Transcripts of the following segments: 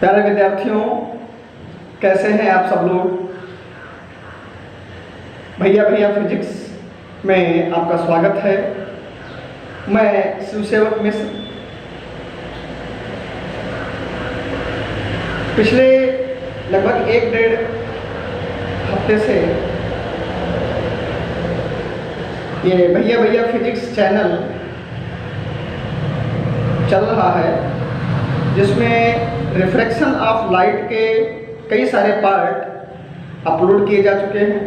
प्यारे विद्यार्थियों, कैसे हैं आप सब लोग। भैया फिजिक्स में आपका स्वागत है। मैं शिवसेवक मिश्र पिछले लगभग 1-1.5 हफ्ते से ये भैया फिजिक्स चैनल चल रहा है, जिसमें रिफ्रैक्शन ऑफ लाइट के कई सारे पार्ट अपलोड किए जा चुके हैं।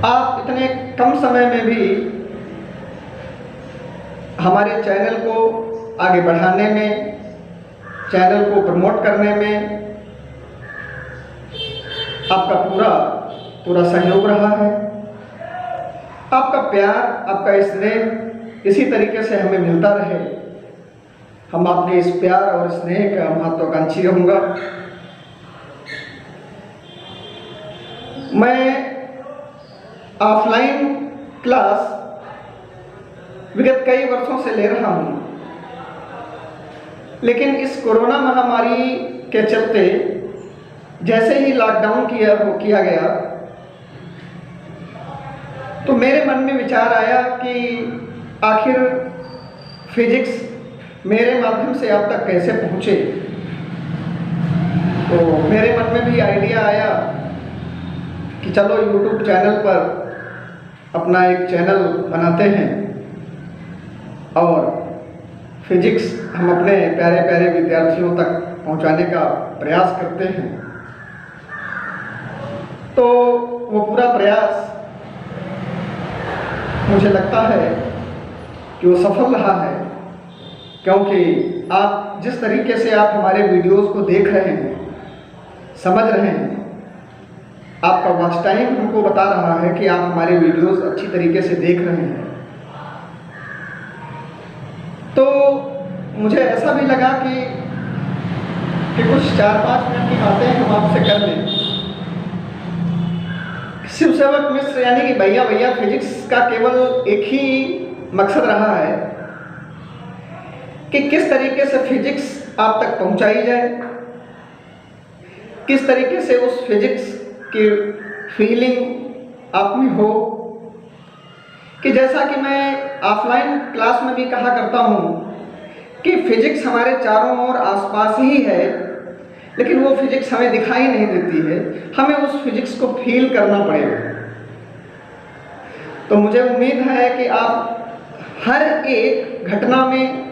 आप इतने कम समय में भी हमारे चैनल को आगे बढ़ाने में, चैनल को प्रमोट करने में आपका पूरा सहयोग रहा है। आपका प्यार, आपका स्नेह इसी तरीके से हमें मिलता रहे। हम आपके इस प्यार और स्नेह का महत्वाकांक्षी रहूँगा। मैं ऑफलाइन क्लास विगत कई वर्षों से ले रहा हूँ, लेकिन इस कोरोना महामारी के चलते जैसे ही लॉकडाउन किया गया तो मेरे मन में विचार आया कि आखिर फिजिक्स मेरे माध्यम से आप तक कैसे पहुँचे। तो मेरे मन में भी आइडिया आया कि चलो YouTube चैनल पर अपना एक चैनल बनाते हैं और फिजिक्स हम अपने प्यारे विद्यार्थियों तक पहुंचाने का प्रयास करते हैं। तो वो पूरा प्रयास मुझे लगता है कि वो सफल रहा है, क्योंकि आप जिस तरीके से आप हमारे वीडियोस को देख रहे हैं, समझ रहे हैं, आपका वॉच टाइम हमको बता रहा है कि आप हमारे वीडियोस अच्छी तरीके से देख रहे हैं। तो मुझे ऐसा भी लगा कि कुछ 4-5 मिनट की बातें हम आपसे कर लें। शिवसेवक मिश्र यानी कि भैया फिजिक्स का केवल एक ही मकसद रहा है कि किस तरीके से फिजिक्स आप तक पहुंचाई जाए, किस तरीके से उस फिजिक्स की फीलिंग आप में हो। कि जैसा कि मैं ऑफलाइन क्लास में भी कहा करता हूँ कि फिजिक्स हमारे चारों ओर आसपास ही है, लेकिन वो फिजिक्स हमें दिखाई नहीं देती है, हमें उस फिजिक्स को फील करना पड़ेगा। तो मुझे उम्मीद है कि आप हर एक घटना में,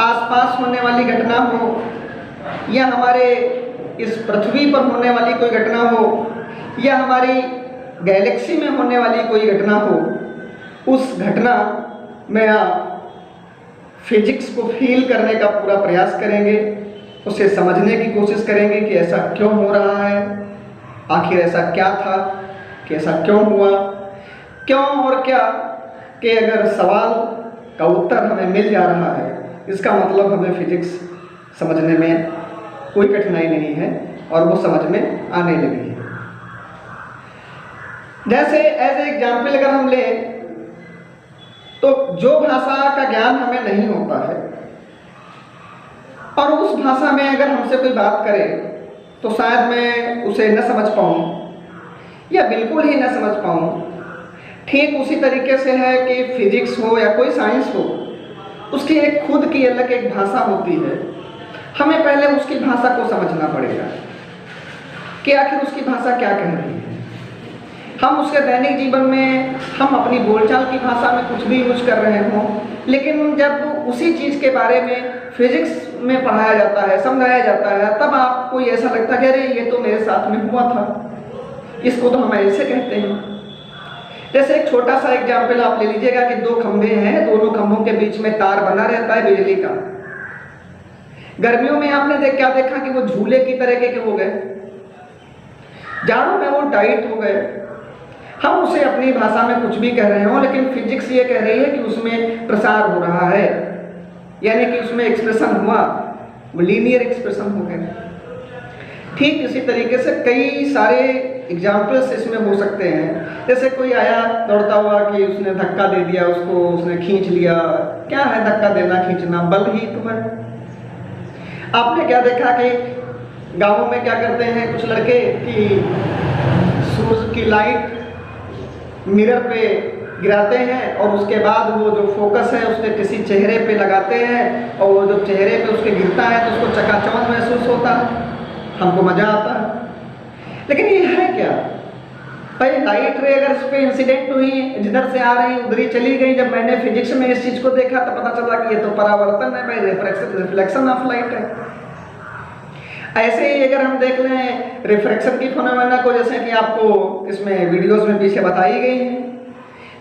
आसपास होने वाली घटना हो या हमारे इस पृथ्वी पर होने वाली कोई घटना हो या हमारी गैलेक्सी में होने वाली कोई घटना हो, उस घटना में आप फिजिक्स को फील करने का पूरा प्रयास करेंगे, उसे समझने की कोशिश करेंगे कि ऐसा क्यों हो रहा है, आखिर ऐसा क्या था, कि ऐसा क्यों हुआ, क्यों और क्या। कि अगर सवाल का उत्तर हमें मिल जा रहा है, इसका मतलब हमें फिजिक्स समझने में कोई कठिनाई नहीं है और वो समझ में आने लगी है। जैसे एज एग्जाम्पल अगर हम लें तो जो भाषा का ज्ञान हमें नहीं होता है और उस भाषा में अगर हमसे कोई बात करे तो शायद मैं उसे न समझ पाऊँ या बिल्कुल ही न समझ पाऊँ। ठीक उसी तरीके से है कि फिजिक्स हो या कोई साइंस हो, उसकी एक खुद की अलग एक भाषा होती है। हमें पहले उसकी भाषा को समझना पड़ेगा कि आखिर उसकी भाषा क्या कह रही है। हम उसके दैनिक जीवन में हम अपनी बोलचाल की भाषा में कुछ भी यूज कर रहे हों, लेकिन जब उसी चीज़ के बारे में फिजिक्स में पढ़ाया जाता है, समझाया जाता है, तब आपको ऐसा लगता है कि अरे ये तो मेरे साथ में हुआ था, इसको तो हम ऐसे कहते हैं। जैसे एक छोटा सा एग्जाम्पल आप ले लीजिएगा कि 2 खंभे हैं, दोनों खंभों के बीच में तार बना रहता है बिजली का। गर्मियों में आपने क्या देखा कि वो झूले की तरह के हो गए, जाड़ों में वो टाइट हो गए। हम उसे अपनी भाषा में कुछ भी कह रहे हो, लेकिन फिजिक्स ये कह रही है कि उसमें प्रसार हो रहा है, यानी कि उसमें एक्सप्रेशन हुआ, वो लीनियर एक्सप्रेशन हो गया। ठीक इसी तरीके से कई सारे एग्जाम्पल्स इसमें हो सकते हैं। जैसे कोई आया दौड़ता हुआ कि उसने धक्का दे दिया, उसको उसने खींच लिया। क्या है धक्का देना, खींचना, बल ही तो है। आपने क्या देखा कि गाँवों में क्या करते हैं कुछ लड़के कि सूरज की लाइट मिरर पे गिराते हैं और उसके बाद वो जो फोकस है उसके किसी चेहरे पे लगाते हैं और वो जो चेहरे पे उसके गिरता है तो उसको चकाचौंध महसूस होता है, हमको मज़ा आता है। लेकिन ये है क्या? भाई लाइट रे अगर इस पर इंसिडेंट हुई, जिधर से आ रही उधर ही चली गई। जब मैंने फिजिक्स में इस चीज़ को देखा तो पता चला कि ये तो परावर्तन है भाई, रिफ्लेक्शन ऑफ लाइट है। ऐसे ही अगर हम देख लें रिफ्रैक्शन की फिनोमेना को, जैसे कि आपको इसमें वीडियोस में पीछे बताई गई है,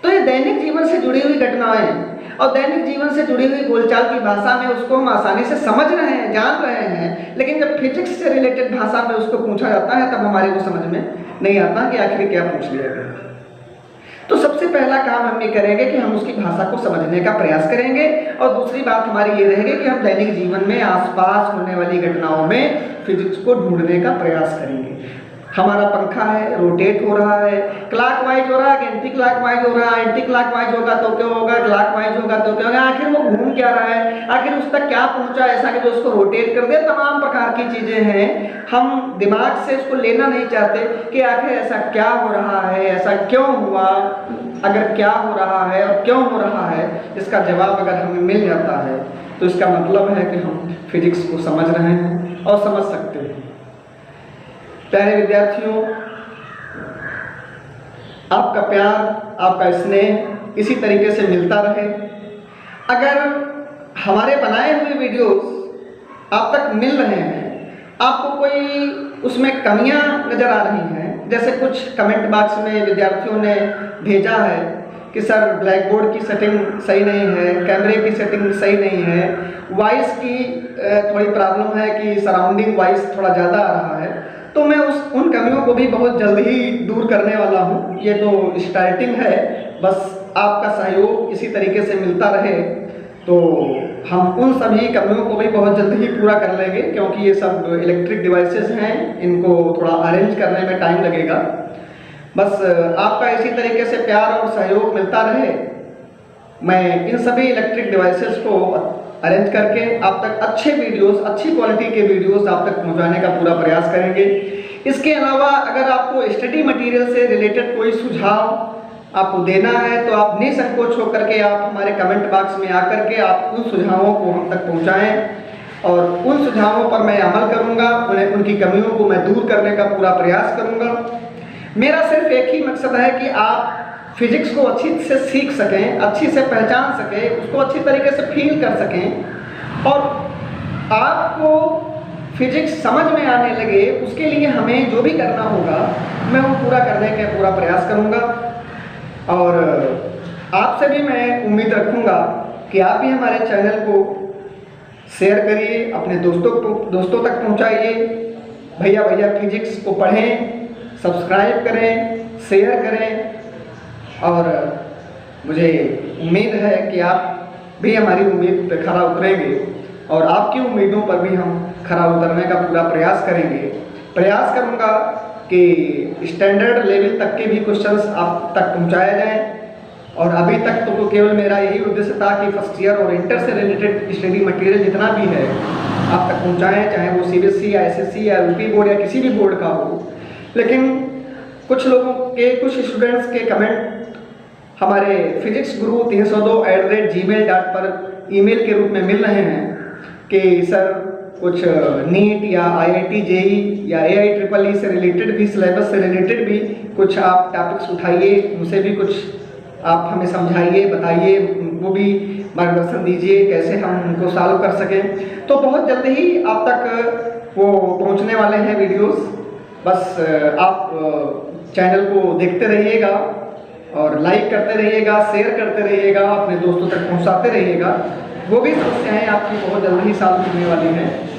तो ये दैनिक जीवन से जुड़ी हुई घटनाएं और दैनिक जीवन से जुड़ी हुई बोलचाल की भाषा में उसको हम आसानी से समझ रहे हैं, जान रहे हैं। लेकिन जब फिजिक्स से रिलेटेड भाषा में उसको पूछा जाता है तब हमारे को समझ में नहीं आता कि आखिर क्या पूछ लिया गया। तो सबसे पहला काम हम ये करेंगे कि हम उसकी भाषा को समझने का प्रयास करेंगे और दूसरी बात हमारी ये रहेगी कि हम दैनिक जीवन में आसपास होने वाली घटनाओं में फिजिक्स को ढूंढने का प्रयास करेंगे। हमारा पंखा है, रोटेट हो रहा है, क्लॉकवाइज हो रहा है, एंटी क्लॉकवाइज हो रहा है, एंटी क्लॉकवाइज होगा तो क्या होगा, क्लॉकवाइज होगा तो क्या होगा, आखिर वो घूम क्या रहा है, आखिर उस तक क्या पहुंचा ऐसा कि जो उसको रोटेट कर दे। तमाम प्रकार की चीजें हैं, हम दिमाग से उसको लेना नहीं चाहते कि आखिर ऐसा क्या हो रहा है, ऐसा क्यों हुआ। अगर क्या हो रहा है और क्यों हो रहा है इसका जवाब अगर हमें मिल जाता है तो इसका मतलब है कि हम फिजिक्स को समझ रहे हैं और समझ सकते हैं। प्यारे विद्यार्थियों, आपका प्यार, आपका स्नेह इसी तरीके से मिलता रहे। अगर हमारे बनाए हुए वीडियोस आप तक मिल रहे हैं, आपको कोई उसमें कमियां नज़र आ रही हैं, जैसे कुछ कमेंट बॉक्स में विद्यार्थियों ने भेजा है कि सर ब्लैक बोर्ड की सेटिंग सही नहीं है, कैमरे की सेटिंग सही नहीं है, वॉइस की थोड़ी प्रॉब्लम है कि सराउंडिंग वॉइस थोड़ा ज़्यादा आ रहा है, तो मैं उन कमियों को भी बहुत जल्द ही दूर करने वाला हूँ। ये तो स्टार्टिंग है, बस आपका सहयोग इसी तरीके से मिलता रहे तो हम उन सभी कमियों को भी बहुत जल्द ही पूरा कर लेंगे, क्योंकि ये सब इलेक्ट्रिक डिवाइसेस हैं, इनको थोड़ा अरेंज करने में टाइम लगेगा। बस आपका इसी तरीके से प्यार और सहयोग मिलता रहे। मैं इन सभी इलेक्ट्रिक डिवाइसेस को अरेंज करके आप तक अच्छे वीडियोस, अच्छी क्वालिटी के वीडियोस आप तक पहुंचाने का पूरा प्रयास करेंगे। इसके अलावा अगर आपको स्टडी मटेरियल से रिलेटेड कोई सुझाव आपको देना है तो आप निसंकोच होकर के आप हमारे कमेंट बॉक्स में आकर के आप उन सुझावों को हम तक पहुंचाएं और उन सुझावों पर मैं अमल करूंगा, उनकी कमियों को मैं दूर करने का पूरा प्रयास करूंगा। मेरा सिर्फ एक ही मकसद है कि आप फिजिक्स को अच्छी से सीख सकें, अच्छी से पहचान सकें, उसको अच्छी तरीके से फील कर सकें और आपको फिजिक्स समझ में आने लगे। उसके लिए हमें जो भी करना होगा मैं वो पूरा करने का पूरा प्रयास करूंगा और आपसे भी मैं उम्मीद रखूंगा कि आप भी हमारे चैनल को शेयर करिए, अपने दोस्तों तक पहुंचाइए। भैया फिजिक्स को पढ़ें, सब्सक्राइब करें, शेयर करें और मुझे उम्मीद है कि आप भी हमारी उम्मीद पर खरा उतरेंगे और आपकी उम्मीदों पर भी हम खरा उतरने का पूरा प्रयास करेंगे। प्रयास करूंगा कि स्टैंडर्ड लेवल तक के भी क्वेश्चंस आप तक पहुंचाए जाएं और अभी तक तो केवल मेरा यही उद्देश्य था कि फर्स्ट ईयर और इंटर से रिलेटेड स्टडी मटेरियल जितना भी है आप तक पहुंचाएं, चाहे वो CBSE या SSC या UP बोर्ड या किसी भी बोर्ड का हो। लेकिन कुछ लोगों के, कुछ स्टूडेंट्स के कमेंट हमारे physicsguru302@gmail.com पर ईमेल के रूप में मिल रहे हैं कि सर कुछ नीट या IIT JEE या AIEEE से रिलेटेड भी, सिलेबस से रिलेटेड भी कुछ आप टॉपिक्स उठाइए, उनसे भी कुछ आप हमें समझाइए, बताइए, वो भी मार्गदर्शन दीजिए कैसे हम उनको सॉल्व कर सकें। तो बहुत जल्द ही आप तक वो पहुंचने वाले हैं वीडियोस। बस आप चैनल को देखते रहिएगा और लाइक करते रहिएगा, शेयर करते रहिएगा, अपने दोस्तों तक पहुंचाते रहिएगा। वो भी समस्याएं आपकी बहुत जल्द ही सॉल्व होने वाली हैं।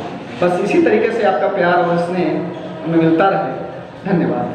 बस इसी तरीके से आपका प्यार और स्नेह हमें मिलता रहे। धन्यवाद।